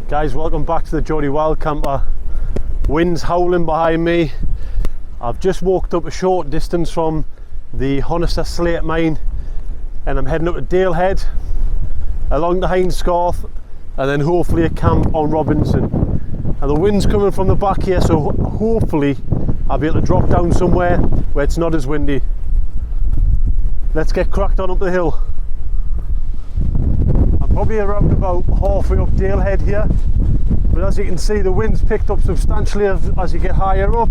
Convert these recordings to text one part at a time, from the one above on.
Guys, welcome back to the Geordie Wildcamper. Wind's howling behind me. I've just walked up a short distance from the Honister Slate Mine and I'm heading up to Dalehead, along the Hines Scarth, and then hopefully a camp on Robinson. And the wind's coming from the back here, so hopefully I'll be able to drop down somewhere where it's not as windy. Let's get cracked on up the hill. I'm probably around about halfway up Dalehead here, but as you can see the wind's picked up substantially as you get higher up.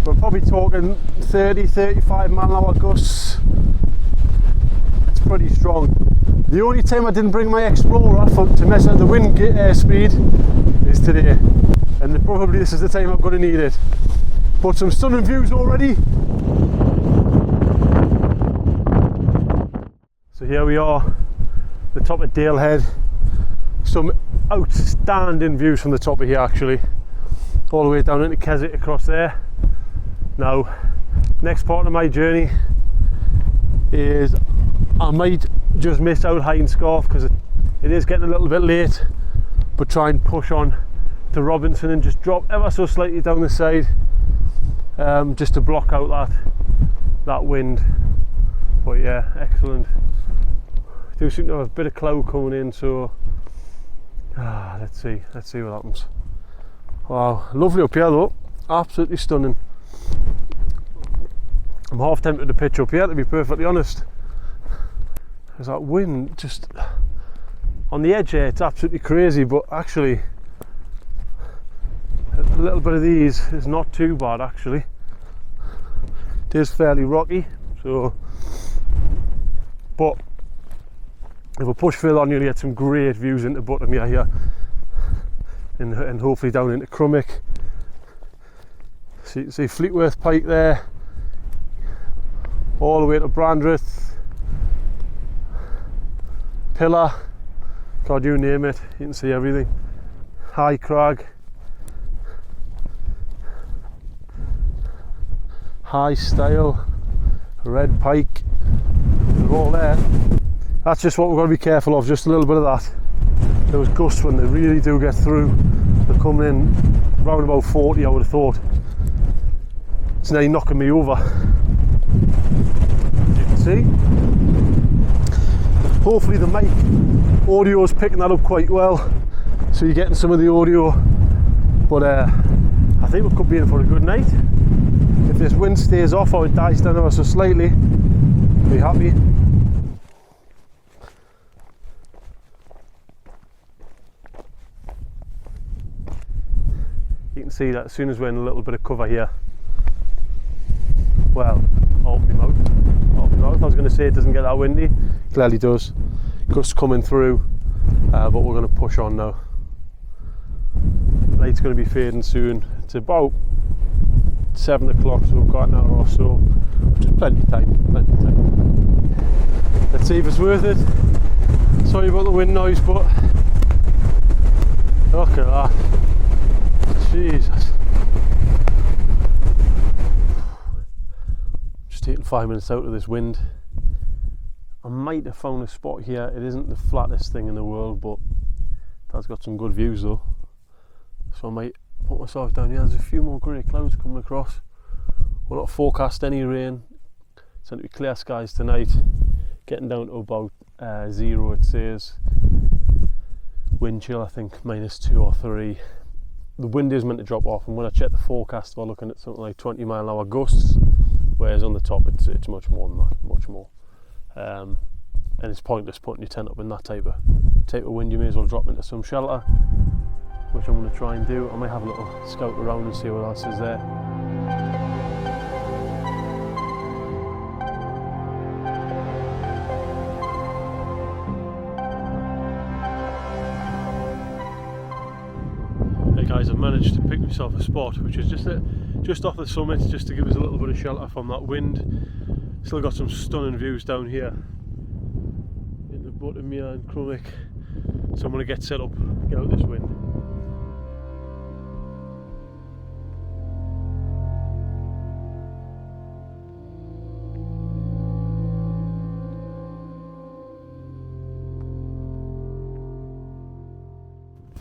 We're probably talking 30-35 mile/hour gusts. It's pretty strong. The only time I didn't bring my Explorer to measure the wind speed is today, and probably this is the time I'm going to need it. But some stunning views already. So here we are, the top of Dalehead. Some outstanding views from the top of here actually, all the way down into Keswick across there. Now, next part of my journey is I might just miss out Hines Scarth because it is getting a little bit late, but try and push on to Robinson and just drop ever so slightly down the side, just to block out that wind. But yeah, excellent. Do seem to have a bit of cloud coming in, so let's see what happens. Wow, lovely up here though, absolutely stunning. I'm half tempted to pitch up here, to be perfectly honest. There's that wind just on the edge here, it's absolutely crazy, but actually a little bit of these is not too bad actually. It is fairly rocky, so, but if we push further on, you'll get some great views into Buttermere here, and hopefully down into Crummock. So you can see Fleetworth Pike there, all the way to Brandreth, Pillar, God, you name it, you can see everything. High Crag, High Style, Red Pike, they're all there. That's just what we've got to be careful of, just a little bit of that. Those gusts, when they really do get through, they're coming in round about 40, I would have thought. It's nearly knocking me over. As you can see. Hopefully the mic audio is picking that up quite well, so you're getting some of the audio. But I think we could be in for a good night. If this wind stays off or it dies down ever so slightly, I'll be happy. You can see that as soon as we're in a little bit of cover here, well, open my mouth. I was going to say it doesn't get that windy, clearly does. Gusts coming through, but we're going to push on now. Light's going to be fading soon. It's about 7 o'clock, so we've got an hour or so, which is plenty of time. Let's see if it's worth it. Sorry about the wind noise, but look at that. Jesus. Just taking 5 minutes out of this wind. I might have found a spot here. It isn't the flattest thing in the world, but that's got some good views though. So I might put myself down here. There's a few more grey clouds coming across. We're not forecast any rain. It's going to be clear skies tonight. Getting down to about 0 it says. Wind chill I think -2 or 3. The wind is meant to drop off, and when I check the forecast we're looking at something like 20 mile/hour gusts, whereas on the top it's much more than that, much more. And it's pointless putting your tent up in that type of wind. You may as well drop into some shelter, which I'm going to try and do. I might have a little scout around and see what else is there. Guys, I've managed to pick myself a spot which is just off the summit, just to give us a little bit of shelter from that wind. Still got some stunning views down here into Buttermere and Crummock, so I'm going to get set up, get out this wind.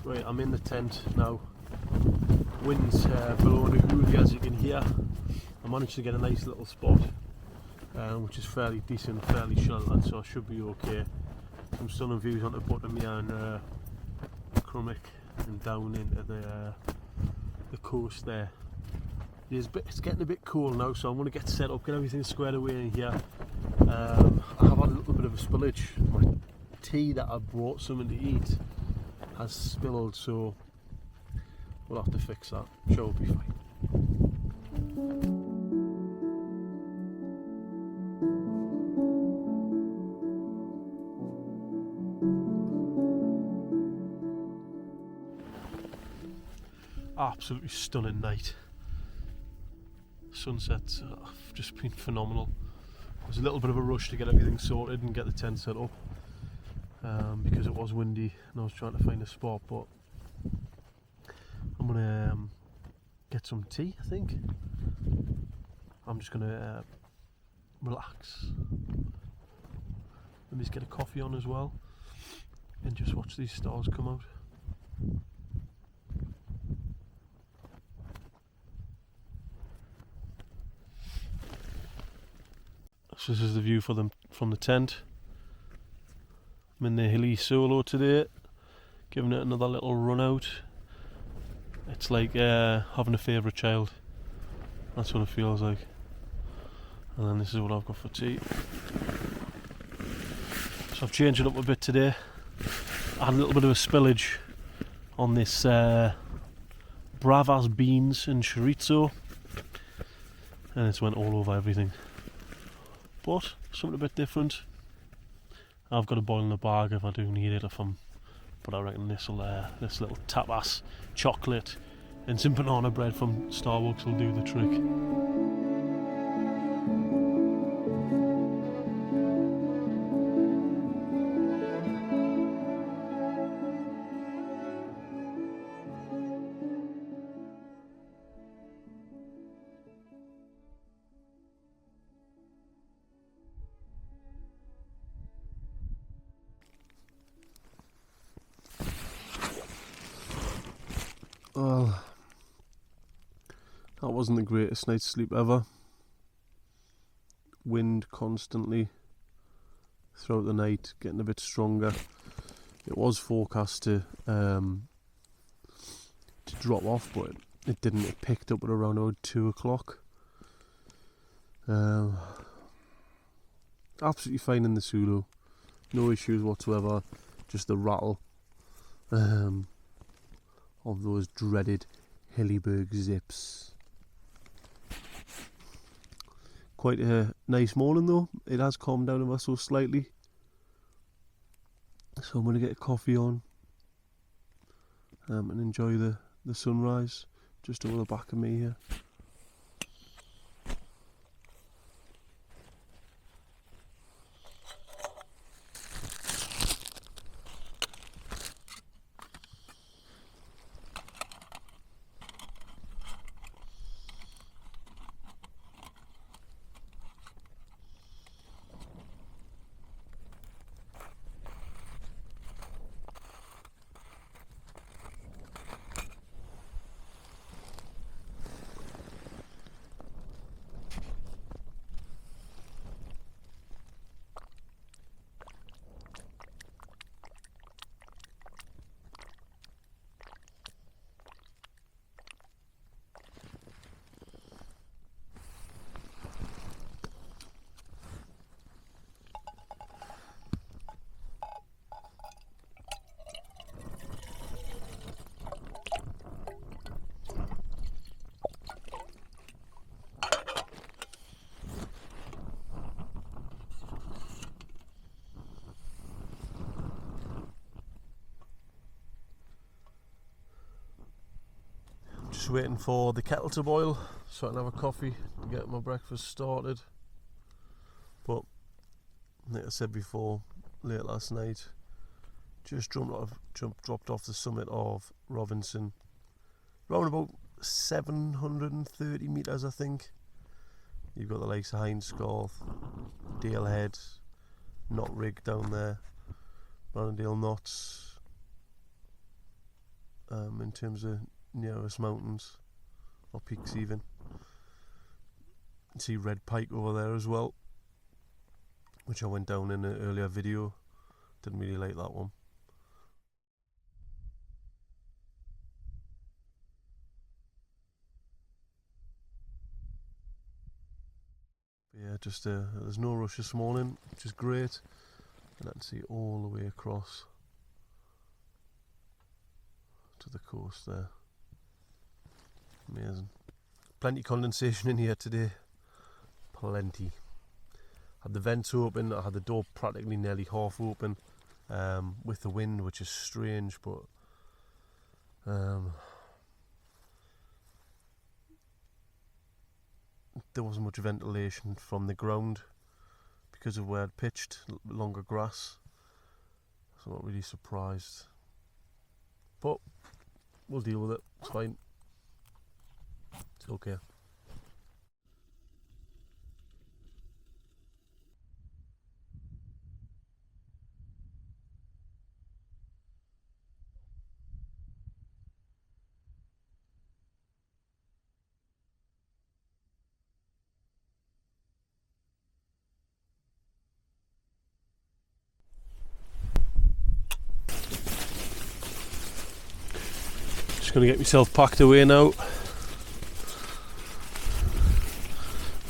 Right, I'm in the tent now. Wind's blowing a hoodie, as you can hear. I managed to get a nice little spot, which is fairly decent, fairly sheltered, so I should be okay. Some stunning views onto Buttermere and Crummock and down into the coast there. It's getting a bit cool now, so I'm going to get set up, get everything squared away in here. I have had a little bit of a spillage. My tea that I brought something to eat has spilled, so we'll have to fix that. Sure, it'll be fine. Absolutely stunning night. Sunsets have just been phenomenal. It was a little bit of a rush to get everything sorted and get the tent set up, because it was windy and I was trying to find a spot, but I'm gonna get some tea, I think. I'm just gonna relax. Maybe just get a coffee on as well and just watch these stars come out. So this is the view from the tent. I'm in the Hilleberg Soulo today, giving it another little run out. It's like having a favourite child. That's what it feels like. And then this is what I've got for tea. So I've changed it up a bit today. I had a little bit of a spillage on this Bravas beans and chorizo, and it's went all over everything. But something a bit different. I've got a boil in the bag if I do need it. But I reckon this little tapas chocolate and some banana bread from Starbucks will do the trick. Well, that wasn't the greatest night's sleep ever. Wind constantly throughout the night, getting a bit stronger. It was forecast to drop off, but it didn't. It picked up at around 2 o'clock. Absolutely fine in the Soulo, no issues whatsoever. Just the rattle of those dreaded Hilleberg zips. Quite a nice morning though. It has calmed down ever so slightly. So I'm going to get a coffee on and enjoy the sunrise just over the back of me here. Just waiting for the kettle to boil so I can have a coffee to get my breakfast started. But like I said before, late last night, just dropped off the summit of Robinson, around about 730 metres I think. You've got the likes of Hindscarth, Dalehead, Knot Rig down there, Brannondale Knots, in terms of nearest mountains or peaks even. You can see Red Pike over there as well, which I went down in an earlier video. Didn't really like that one. But yeah, just there's no rush this morning, which is great. And I can see all the way across to the coast there. Amazing. Plenty condensation in here today. Plenty. Had the vents open, I had the door practically nearly half open with the wind, which is strange, but there wasn't much ventilation from the ground because of where I'd pitched longer grass, so I'm not really surprised, but we'll deal with it, it's fine, it's okay. Just going to get myself packed away now.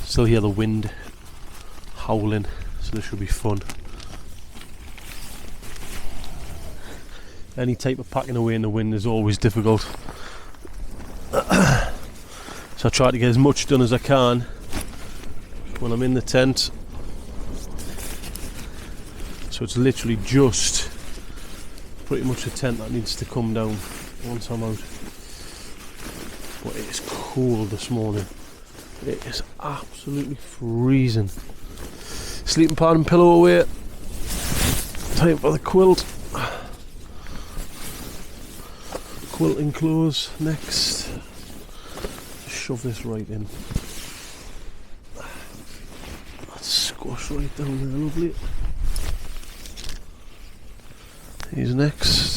Still hear the wind howling, so this should be fun. Any type of packing away in the wind is always difficult. So I try to get as much done as I can when I'm in the tent. So it's literally just pretty much a tent that needs to come down once I'm out. But it is cold this morning. It is absolutely freezing. Sleeping pad and pillow away. Time for the quilt. Quilting clothes next. Shove this right in. That's squash right down there, lovely. Here's next.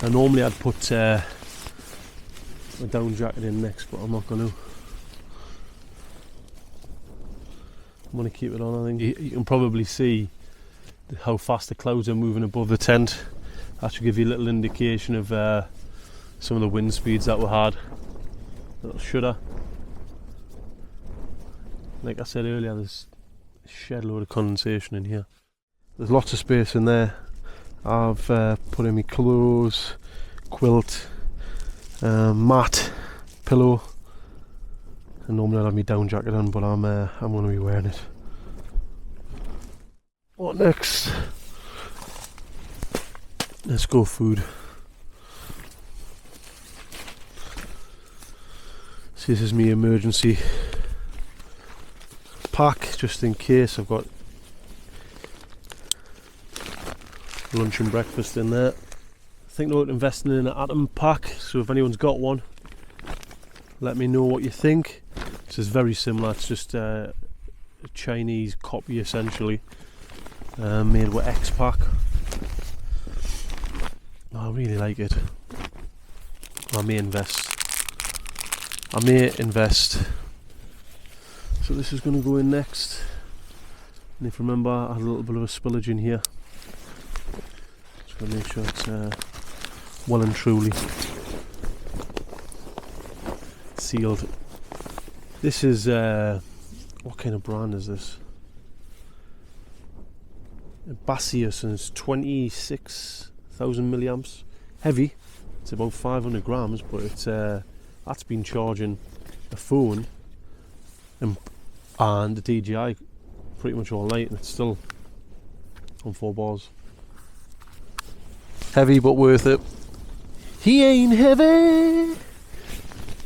And normally I'd put my down jacket in next, but I'm not going to. I'm going to keep it on, I think. You can probably see how fast the clouds are moving above the tent. That should give you a little indication of some of the wind speeds that we had. A little shudder. Like I said earlier, there's a shed load of condensation in here. There's lots of space in there. I've put in my clothes, quilt, mat, pillow, and normally I'll have my down jacket on, but I'm going to be wearing it. What next? Let's go food. So this is my emergency pack, just in case. I've got lunch and breakfast in there. I think they're investing in an atom pack, so if anyone's got one, let me know what you think. This is very similar, it's just a Chinese copy essentially, made with X-Pack. I really like it. I may invest. So this is going to go in next. And if you remember, I had a little bit of a spillage in here. Just going to make sure it's well and truly sealed. This is what kind of brand is this? Bassius, and it's 26,000 milliamps. Heavy. It's about 500 grams, but it's that's been charging a phone and the DJI pretty much all night, and it's still on 4 bars. Heavy but worth it. He ain't heavy.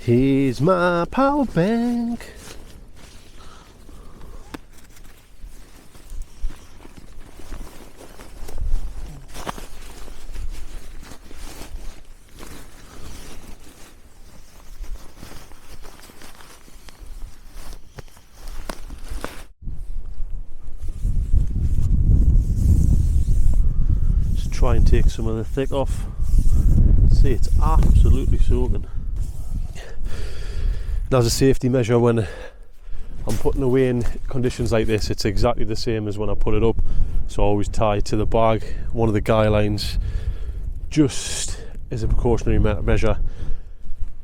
He's my power bank. try and take some of the thick off. See, it's absolutely soaking. And as a safety measure, when I'm putting away in conditions like this, it's exactly the same as when I put it up. So I always tie it to the bag, one of the guy lines, just as a precautionary measure.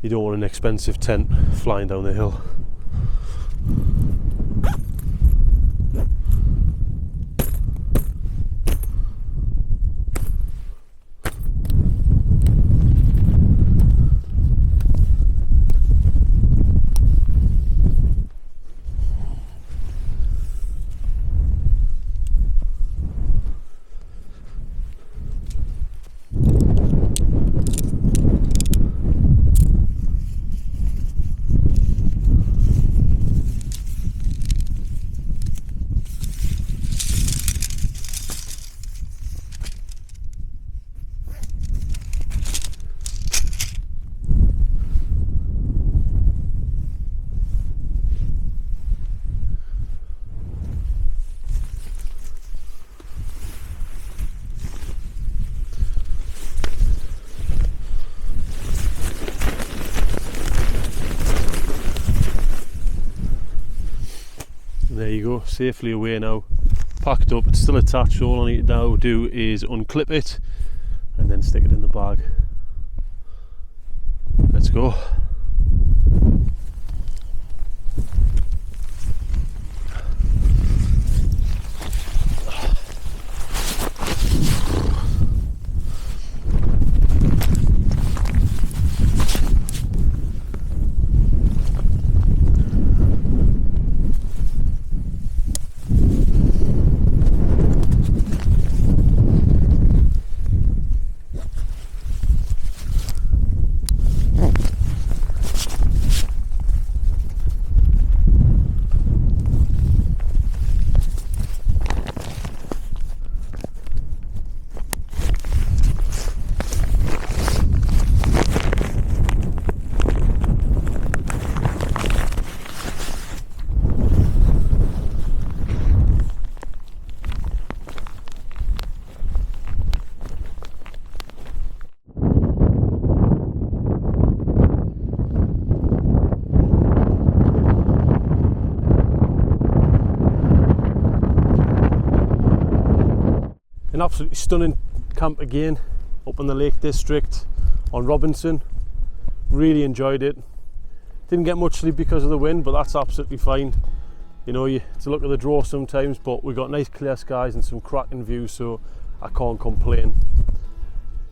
You don't want an expensive tent flying down the hill. There you go, safely away now, packed up. It's still attached, so all I need to now do is unclip it and then stick it in the bag. Let's go. An absolutely stunning camp again up in the Lake District on Robinson. Really enjoyed it. Didn't get much sleep because of the wind, but that's absolutely fine. You know, it's a look at the draw sometimes, but we got nice clear skies and some cracking views, so I can't complain.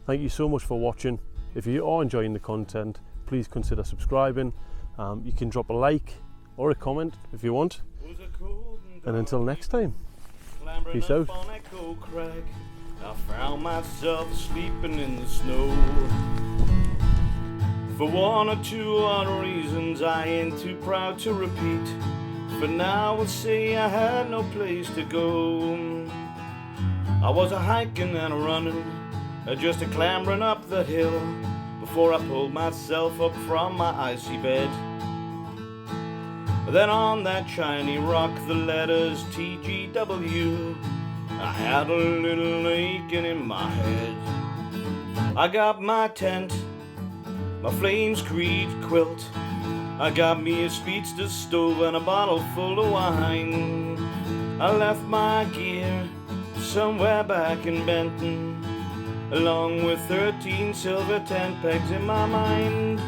Thank you so much for watching. If you are enjoying the content, please consider subscribing. You can drop a like or a comment if you want. And until next time, peace out. I found myself sleeping in the snow. For one or two odd reasons I ain't too proud to repeat. For now I'll say I had no place to go. I was a hiking and a running, just a clambering up the hill, before I pulled myself up from my icy bed. Then on that shiny rock, the letters TGW, I had a little aching in my head. I got my tent, my flames creed quilt, I got me a speedster stove and a bottle full of wine. I left my gear somewhere back in Benton, along with 13 silver tent pegs in my mind.